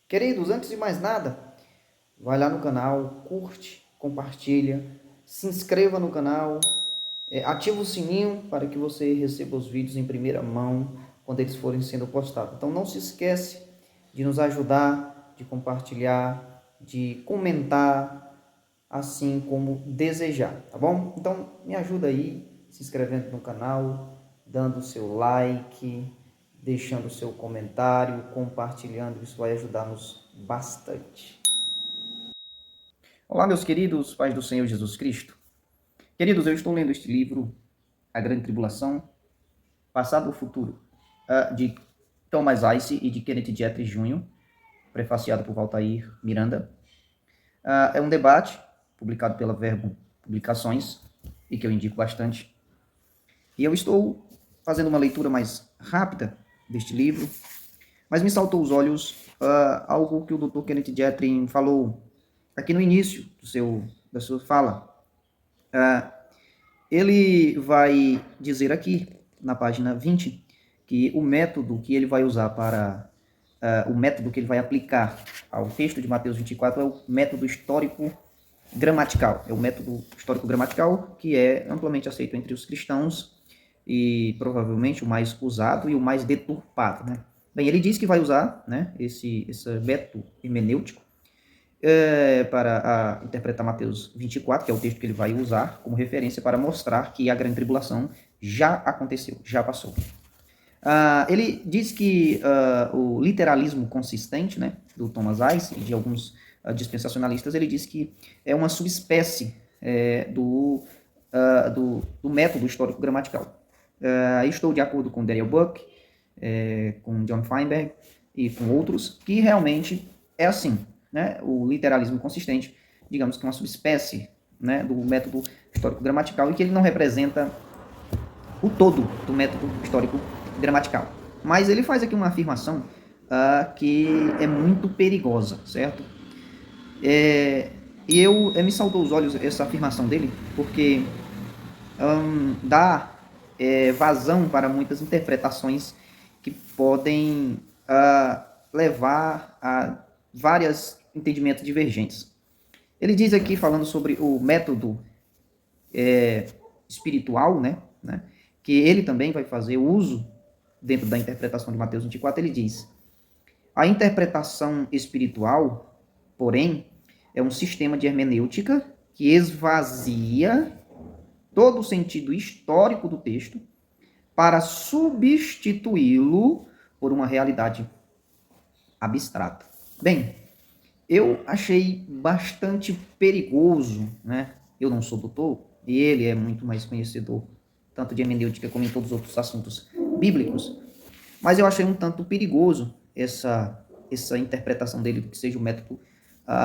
Queridos, antes de mais nada, vai lá no canal, curte, compartilha, se inscreva no canal, ativa o sininho para que você receba os vídeos em primeira mão quando eles forem sendo postados. Então não se esquece de nos ajudar, de compartilhar, de comentar, assim como desejar, tá bom? Então me ajuda aí, se inscrevendo no canal, dando o seu like, deixando o seu comentário, compartilhando, isso vai ajudar-nos bastante. Olá, meus queridos pais do Senhor Jesus Cristo. Queridos, eu estou lendo este livro, A Grande Tribulação, Passado ou Futuro, de Thomas Ice e de Kenneth Jeffries Jr., prefaciado por Valtair Miranda. É um debate publicado pela Verbo Publicações e que eu indico bastante. E eu estou fazendo uma leitura mais rápida deste livro, mas me saltou aos olhos algo que o Dr. Kenneth Jeffries falou aqui no início da sua fala. Ele vai dizer aqui, na página 20, que o método que ele vai usar para... o método que ele vai aplicar ao texto de Mateus 24 é o método histórico-gramatical. É o método histórico-gramatical que é amplamente aceito entre os cristãos e provavelmente o mais usado e o mais deturpado, né? Bem, ele diz que vai usar, né, esse método hermenêutico para interpretar Mateus 24, que é o texto que ele vai usar como referência para mostrar que a grande tribulação já aconteceu, já passou. Ele diz que o literalismo consistente, né, do Thomas Ice e de alguns dispensacionalistas, ele diz que é uma subespécie do método histórico-gramatical. Estou de acordo com Daniel Buck, com John Feinberg e com outros, que realmente é assim, né? O literalismo consistente, digamos que é uma subespécie, né, do método histórico-gramatical e que ele não representa o todo do método histórico-gramatical. Mas ele faz aqui uma afirmação que é muito perigosa, certo? E me saltou os olhos essa afirmação dele, porque dá vazão para muitas interpretações que podem levar a vários entendimentos divergentes. Ele diz aqui, falando sobre o método espiritual, né, que ele também vai fazer uso dentro da interpretação de Mateus 24, ele diz: a interpretação espiritual, porém, é um sistema de hermenêutica que esvazia todo o sentido histórico do texto para substituí-lo por uma realidade abstrata. Bem, eu achei bastante perigoso, né? Eu não sou doutor, e ele é muito mais conhecedor, tanto de hermenêutica como em todos os outros assuntos bíblicos, mas eu achei um tanto perigoso essa interpretação dele do que seja o método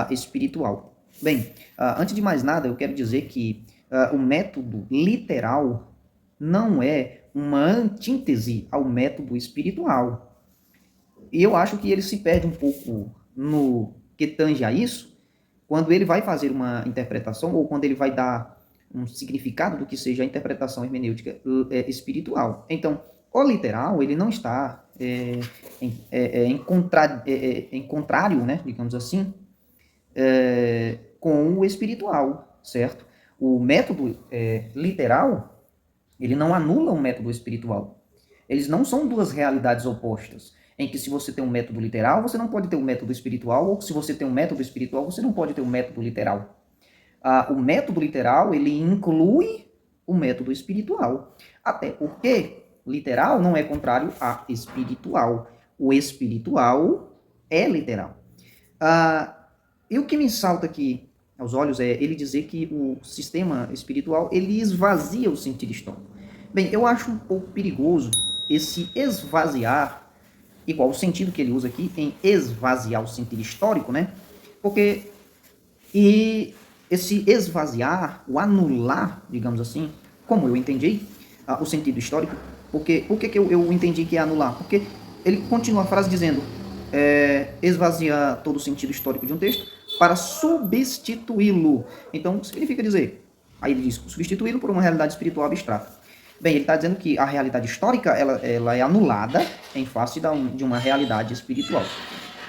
espiritual. Bem, antes de mais nada, eu quero dizer que o método literal não é uma antítese ao método espiritual. E eu acho que ele se perde um pouco no que tange a isso, quando ele vai fazer uma interpretação ou quando ele vai dar um significado do que seja a interpretação hermenêutica espiritual. Então, o literal, ele não está em contrário, né, digamos assim, com o espiritual, certo? O método literal, ele não anula o método espiritual. Eles não são duas realidades opostas, em que se você tem um método literal, você não pode ter um método espiritual, ou se você tem um método espiritual, você não pode ter um método literal. O método literal, ele inclui o método espiritual. Até porque literal não é contrário a espiritual. O espiritual é literal. E o que me salta aqui aos olhos é ele dizer que o sistema espiritual, ele esvazia o sentido histórico. Bem, eu acho um pouco perigoso esse esvaziar, igual o sentido que ele usa aqui em esvaziar o sentido histórico, né? Porque esse esvaziar, o anular, digamos assim, como eu entendi o sentido histórico, por que eu entendi que é anular? Porque ele continua a frase dizendo esvaziar todo o sentido histórico de um texto para substituí-lo. Então, significa dizer, aí ele diz, substituí-lo por uma realidade espiritual abstrata. Bem, ele está dizendo que a realidade histórica ela é anulada em face de uma realidade espiritual.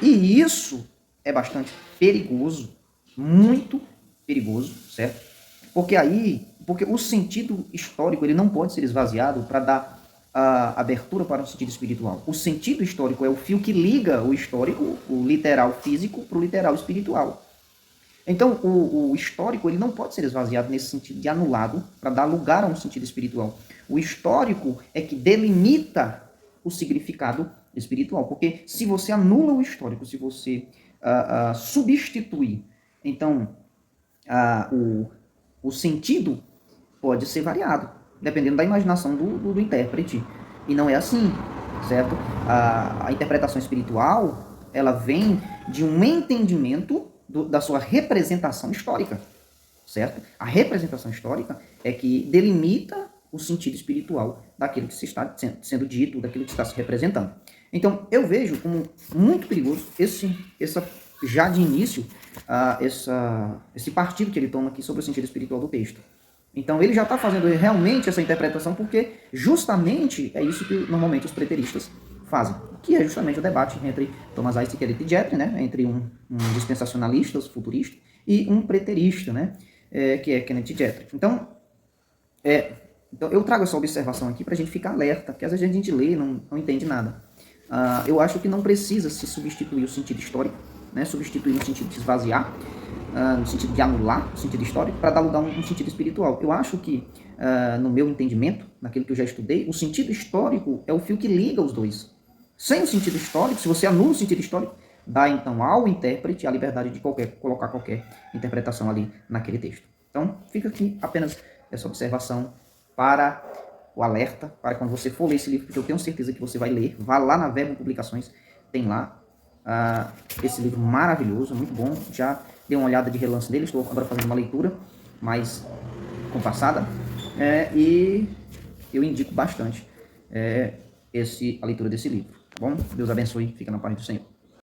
E isso é bastante perigoso, muito perigoso, certo? Porque o sentido histórico ele não pode ser esvaziado para dar a abertura para o sentido espiritual. O sentido histórico é o fio que liga o histórico, o literal físico, para o literal espiritual. Então, o histórico ele não pode ser esvaziado nesse sentido de anulado para dar lugar a um sentido espiritual. O histórico é que delimita o significado espiritual, porque se você anula o histórico, se você substitui, então o sentido pode ser variado, dependendo da imaginação do intérprete. E não é assim, certo? A interpretação espiritual, ela vem de um entendimento da sua representação histórica, certo? A representação histórica é que delimita o sentido espiritual daquilo que se está sendo dito, daquilo que está se representando. Então, eu vejo como muito perigoso já de início, esse partido que ele toma aqui sobre o sentido espiritual do texto. Então, ele já está fazendo realmente essa interpretação porque justamente é isso que normalmente os preteristas fazem, que é justamente o debate entre Thomas Aiste e Kenneth Jeffrey, né, entre um dispensacionalista, futurista, e um preterista, né, que é Kenneth Jeffrey. Então, eu trago essa observação aqui para a gente ficar alerta, porque às vezes a gente lê e não entende nada. Eu acho que não precisa se substituir o sentido histórico, né, substituir no sentido de esvaziar, no sentido de anular o sentido histórico, para dar lugar a um sentido espiritual. Eu acho que, no meu entendimento, naquilo que eu já estudei, o sentido histórico é o fio que liga os dois. Sem o sentido histórico, se você anula o sentido histórico, dá então ao intérprete a liberdade de colocar qualquer interpretação ali naquele texto. Então, fica aqui apenas essa observação para o alerta, para quando você for ler esse livro, porque eu tenho certeza que você vai ler, vá lá na Verbo Publicações, tem lá esse livro maravilhoso, muito bom, já dei uma olhada de relance nele, estou agora fazendo uma leitura mais compassada, e eu indico bastante a leitura desse livro, tá bom? Deus abençoe, fica na paz do Senhor.